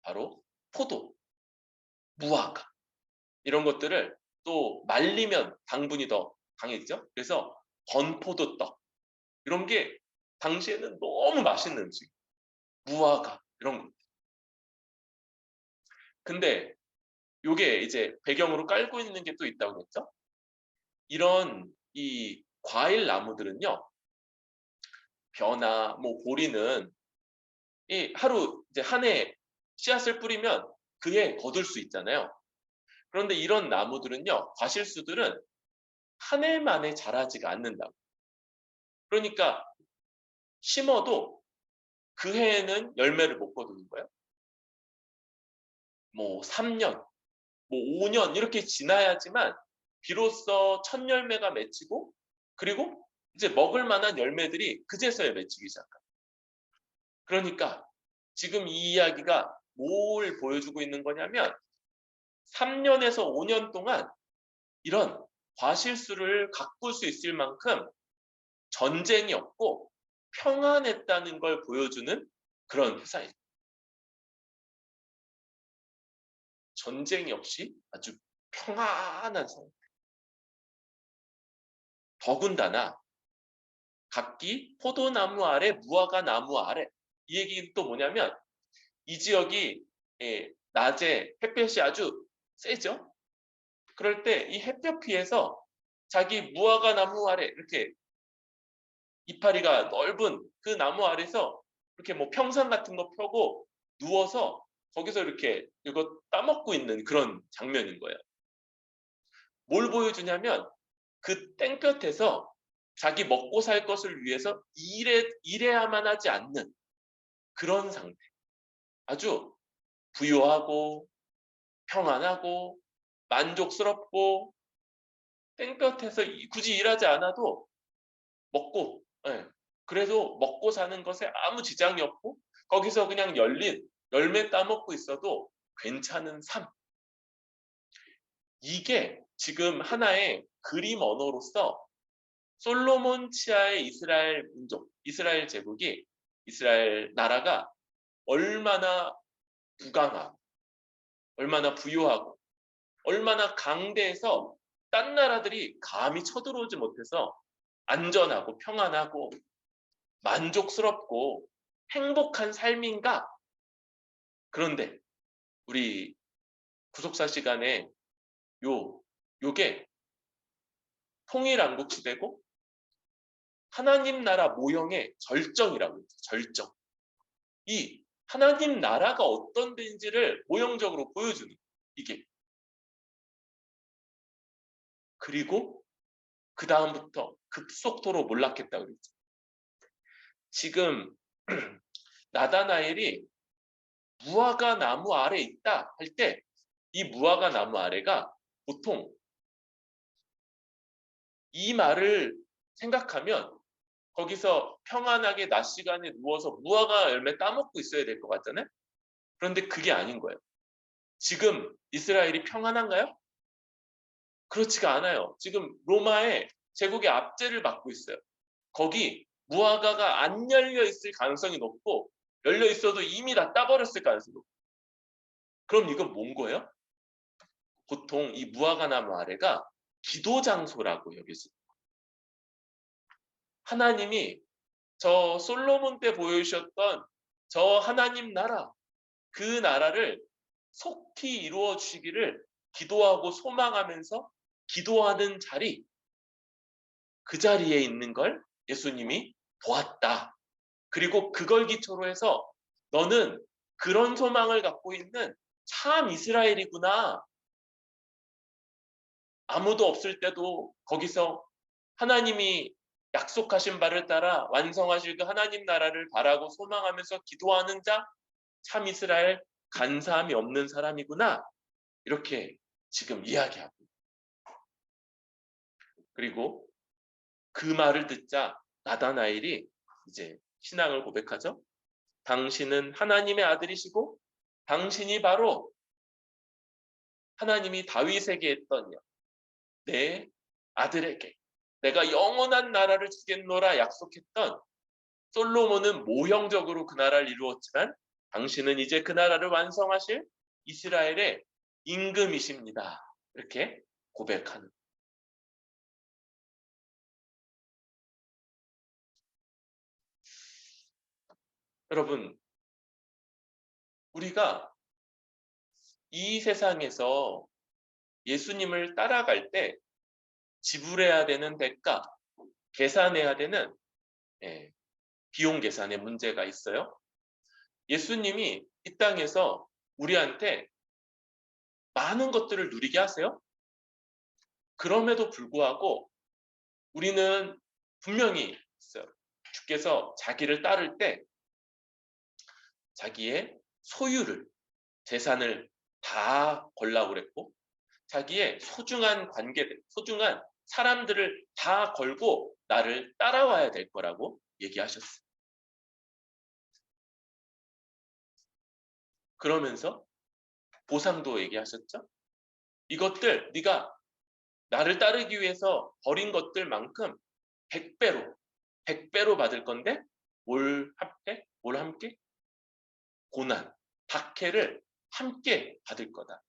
바로 포도, 무화과 이런 것들을 또 말리면 당분이 더 강해지죠. 그래서 건포도떡 이런 게 당시에는 너무 맛있는 음식, 무화과 이런 거. 근데 요게 이제 배경으로 깔고 있는 게 또 있다고 했죠. 이런 이 과일 나무들은요, 벼나 뭐 보리는 이 하루 이제 한 해 씨앗을 뿌리면 그해 거둘 수 있잖아요. 그런데 이런 나무들은요, 과실수들은 한 해 만에 자라지가 않는다고. 그러니까 심어도 그 해에는 열매를 못 거두는 거예요. 뭐 3년, 뭐 5년 이렇게 지나야지만 비로소 첫 열매가 맺히고, 그리고 이제 먹을 만한 열매들이 그제서야 맺히기 시작합니다. 그러니까 지금 이 이야기가 뭘 보여주고 있는 거냐면 3년에서 5년 동안 이런 과실수를 가꿀 수 있을 만큼 전쟁이 없고 평안했다는 걸 보여주는 그런 회사예요. 전쟁이 없이 아주 평안한 상태. 더군다나 각기 포도나무 아래, 무화과 나무 아래. 이 얘기는 또 뭐냐면 이 지역이 낮에 햇볕이 아주 세죠. 그럴 때 이 햇볕 피해서 자기 무화과 나무 아래 이렇게 이파리가 넓은 그 나무 아래서 이렇게 뭐 평상 같은 거 펴고 누워서 거기서 이렇게 이거 따먹고 있는 그런 장면인 거예요. 뭘 보여주냐면 그 땡볕에서 자기 먹고 살 것을 위해서 일해야만 하지 않는 그런 상태. 아주 부유하고 평안하고 만족스럽고 땡볕에서 굳이 일하지 않아도 먹고, 그래도 먹고 사는 것에 아무 지장이 없고 거기서 그냥 열매 따먹고 있어도 괜찮은 삶. 이게 지금 하나의 그림 언어로서 솔로몬 치하의 이스라엘 민족, 이스라엘 제국이, 이스라엘 나라가 얼마나 부강하고 얼마나 부유하고 얼마나 강대해서 딴 나라들이 감히 쳐들어오지 못해서 안전하고 평안하고 만족스럽고 행복한 삶인가? 그런데 우리 구속사 시간에 요게 통일한국 시대고 하나님 나라 모형의 절정이라고 했죠. 절정. 이 하나님 나라가 어떤 데인지를 모형적으로 보여주는 이게. 그리고 그 다음부터 급속도로 몰락했다고 그랬죠. 지금 나다나엘이 무화과 나무 아래 있다 할 때 이 무화과 나무 아래가 보통 이 말을 생각하면 거기서 평안하게 낮 시간에 누워서 무화과 열매 따먹고 있어야 될 것 같잖아요. 그런데 그게 아닌 거예요. 지금 이스라엘이 평안한가요? 그렇지가 않아요. 지금 로마의 제국의 압제를 받고 있어요. 거기 무화과가 안 열려 있을 가능성이 높고 열려 있어도 이미 다 따버렸을 가능성이 높고. 그럼 이건 뭔 거예요? 보통 이 무화과 나무 아래가 기도 장소라고 여기서 하나님이 저 솔로몬 때 보여주셨던 저 하나님 나라 그 나라를 속히 이루어 주시기를 기도하고 소망하면서 기도하는 자리 그 자리에 있는 걸 예수님이 보았다. 그리고 그걸 기초로 해서 너는 그런 소망을 갖고 있는 참 이스라엘이구나. 아무도 없을 때도 거기서 하나님이 약속하신 바를 따라 완성하실 그 하나님 나라를 바라고 소망하면서 기도하는 자, 참 이스라엘 간사함이 없는 사람이구나. 이렇게 지금 이야기하고. 그리고 그 말을 듣자 나다나엘이 이제 신앙을 고백하죠. 당신은 하나님의 아들이시고 당신이 바로 하나님이 다윗에게 했던 내 아들에게 내가 영원한 나라를 주겠노라 약속했던 솔로몬은 모형적으로 그 나라를 이루었지만 당신은 이제 그 나라를 완성하실 이스라엘의 임금이십니다. 이렇게 고백하는. 여러분, 우리가 이 세상에서 예수님을 따라갈 때 지불해야 되는 대가, 계산해야 되는 비용 계산에 문제가 있어요. 예수님이 이 땅에서 우리한테 많은 것들을 누리게 하세요. 그럼에도 불구하고 우리는 분명히 있어요. 주께서 자기를 따를 때 자기의 소유를, 재산을 다 걸라고 그랬고 자기의 소중한 관계들, 소중한 사람들을 다 걸고 나를 따라와야 될 거라고 얘기하셨어요. 그러면서 보상도 얘기하셨죠. 이것들 네가 나를 따르기 위해서 버린 것들만큼 100배로, 100배로 받을 건데 뭘 합해? 뭘 함께? 고난, 박해를 함께 받을 거다.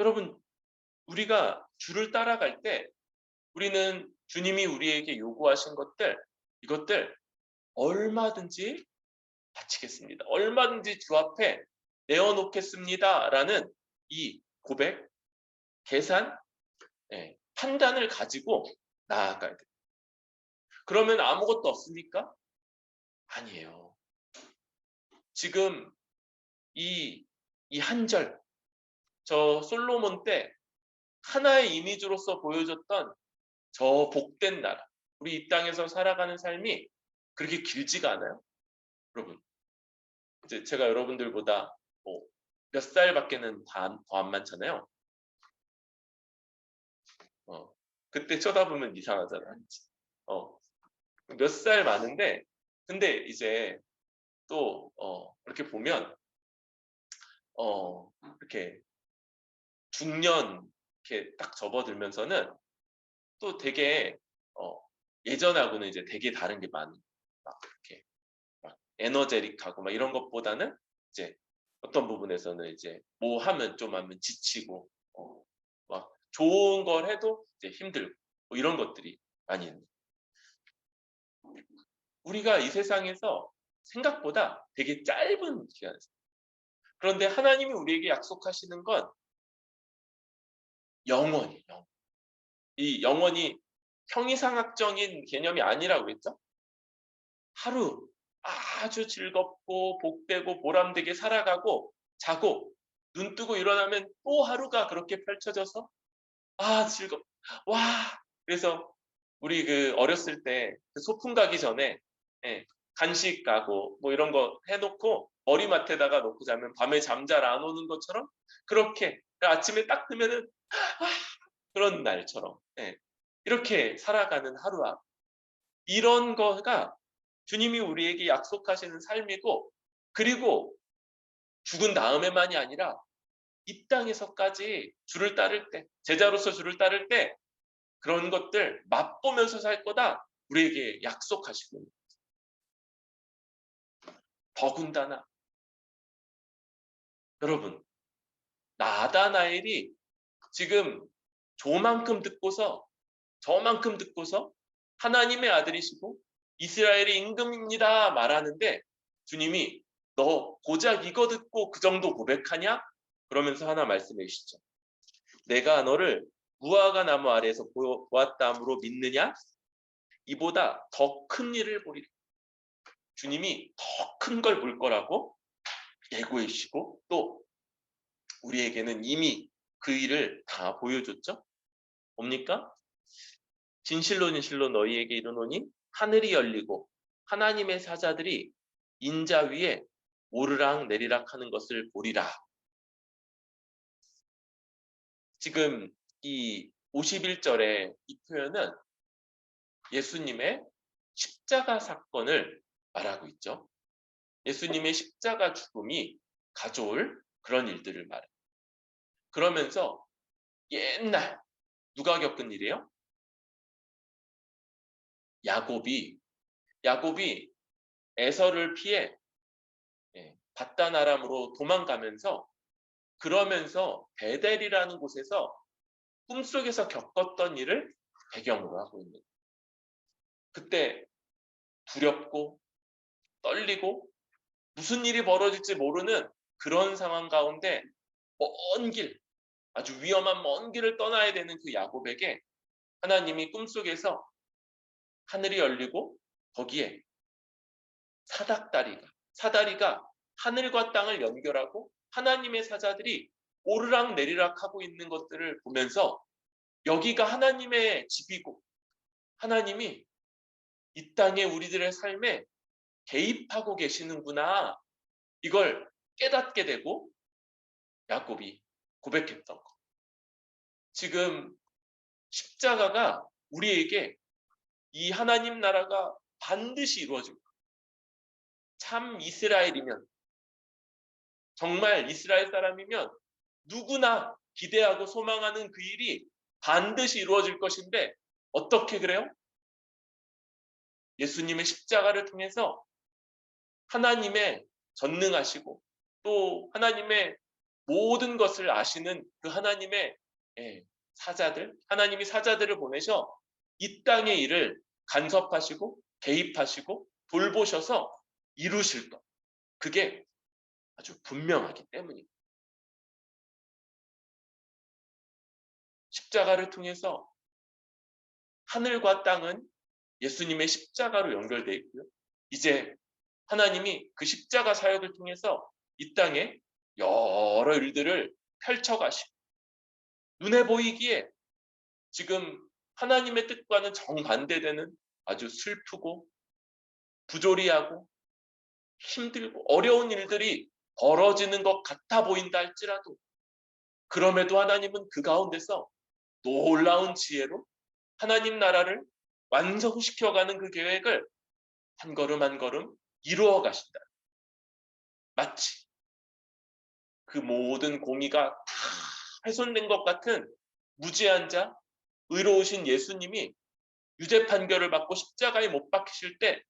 여러분, 우리가 주를 따라갈 때 우리는 주님이 우리에게 요구하신 것들, 이것들 얼마든지 바치겠습니다. 얼마든지 주 앞에 내어놓겠습니다. 라는 이 고백, 계산, 판단을 가지고 나아가야 돼요. 그러면 아무것도 없습니까? 아니에요. 지금 이 한 절, 저 솔로몬 때 하나의 이미지로서 보여줬던 저 복된 나라, 우리 이 땅에서 살아가는 삶이 그렇게 길지가 않아요. 여러분, 이제 제가 여러분들보다 몇 살밖에는 더 안 많잖아요. 그때 쳐다보면 이상하잖아. 몇 살 많은데, 근데 이제 또 이렇게 보면 이렇게 중년 이렇게 딱 접어들면서는 또 되게 예전하고는 이제 되게 다른 게 많은 막 이렇게 막 에너제릭하고 막 이런 것보다는 이제 어떤 부분에서는 이제 뭐 하면 좀 하면 지치고 막 좋은 걸 해도 이제 힘들고 뭐 이런 것들이 많이 있는. 우리가 이 세상에서 생각보다 되게 짧은 기간에서, 그런데 하나님이 우리에게 약속하시는 건 영원이에요. 이 영원이 형이상학적인 개념이 아니라고 했죠. 하루 아주 즐겁고 복되고 보람되게 살아가고 자고 눈 뜨고 일어나면 또 하루가 그렇게 펼쳐져서 즐겁. 와. 그래서 우리 그 어렸을 때 그 소풍 가기 전에 예, 간식 가고 뭐 이런 거 해놓고 머리맡에다가 놓고 자면 밤에 잠 잘 안 오는 것처럼 그렇게 아침에 딱 뜨면은 그런 날처럼 이렇게 살아가는 하루하루, 이런 거가 주님이 우리에게 약속하시는 삶이고, 그리고 죽은 다음에만이 아니라 이 땅에서까지 주를 따를 때, 제자로서 주를 따를 때 그런 것들 맛보면서 살 거다 우리에게 약속하시고 있는. 더군다나 여러분, 나다나엘이 지금 저만큼 듣고서 하나님의 아들이시고 이스라엘의 임금입니다 말하는데, 주님이 너 고작 이거 듣고 그 정도 고백하냐? 그러면서 하나 말씀해 주시죠. 내가 너를 무화과 나무 아래에서 보았다므로 믿느냐? 이보다 더 큰 일을 보리라. 주님이 더 큰 걸 볼 거라고 예고해 주시고, 또 우리에게는 이미 그 일을 다 보여줬죠. 뭡니까? 진실로 진실로 너희에게 이르노니 하늘이 열리고 하나님의 사자들이 인자 위에 오르락 내리락 하는 것을 보리라. 지금 이 51절의 이 표현은 예수님의 십자가 사건을 말하고 있죠. 예수님의 십자가 죽음이 가져올 그런 일들을 말해요. 그러면서 옛날 누가 겪은 일이에요? 야곱이 에서를 피해 밧단 아람으로 도망가면서, 그러면서 베델이라는 곳에서 꿈속에서 겪었던 일을 배경으로 하고 있는 거예요. 그때 두렵고 떨리고 무슨 일이 벌어질지 모르는 그런 상황 가운데 먼 길, 아주 위험한 먼 길을 떠나야 되는 그 야곱에게 하나님이 꿈속에서 하늘이 열리고 거기에 사다리가 하늘과 땅을 연결하고 하나님의 사자들이 오르락 내리락 하고 있는 것들을 보면서 여기가 하나님의 집이고 하나님이 이 땅에 우리들의 삶에 개입하고 계시는구나, 이걸 깨닫게 되고 야곱이 고백했던 것. 지금 십자가가 우리에게 이 하나님 나라가 반드시 이루어질 것. 참 이스라엘이면, 정말 이스라엘 사람이면 누구나 기대하고 소망하는 그 일이 반드시 이루어질 것인데, 어떻게 그래요? 예수님의 십자가를 통해서 하나님의 전능하시고 또 하나님의 모든 것을 아시는 그 하나님의 하나님이 사자들을 보내셔 이 땅의 일을 간섭하시고 개입하시고 돌보셔서 이루실 것, 그게 아주 분명하기 때문입니다. 십자가를 통해서 하늘과 땅은 예수님의 십자가로 연결되어 있고요. 이제 하나님이 그 십자가 사역을 통해서 이 땅에 여러 일들을 펼쳐가시고, 눈에 보이기에 지금 하나님의 뜻과는 정반대되는 아주 슬프고 부조리하고 힘들고 어려운 일들이 벌어지는 것 같아 보인다 할지라도, 그럼에도 하나님은 그 가운데서 놀라운 지혜로 하나님 나라를 완성시켜가는 그 계획을 한 걸음 한 걸음 이루어 가신다. 마치 그 모든 공의가 다 훼손된 것 같은 무죄한 자, 의로우신 예수님이 유죄 판결을 받고 십자가에 못 박히실 때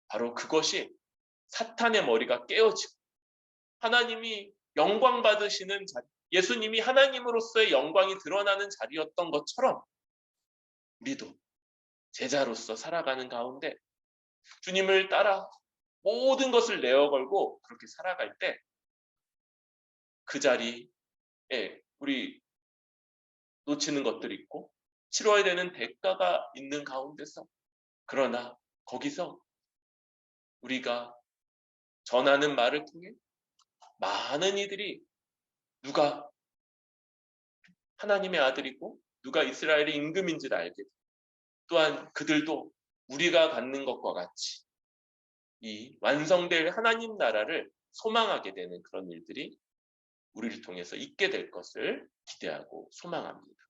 바로 그것이 사탄의 머리가 깨어지고 하나님이 영광 받으시는 자리, 예수님이 하나님으로서의 영광이 드러나는 자리였던 것처럼 우리도 제자로서 살아가는 가운데 주님을 따라 모든 것을 내어 걸고 그렇게 살아갈 때 그 자리에 우리 놓치는 것들이 있고 치러야 되는 대가가 있는 가운데서 그러나 거기서 우리가 전하는 말을 통해 많은 이들이 누가 하나님의 아들이고 누가 이스라엘의 임금인지를 알게 돼. 또한 그들도 우리가 갖는 것과 같이 이 완성될 하나님 나라를 소망하게 되는 그런 일들이 우리를 통해서 있게 될 것을 기대하고 소망합니다.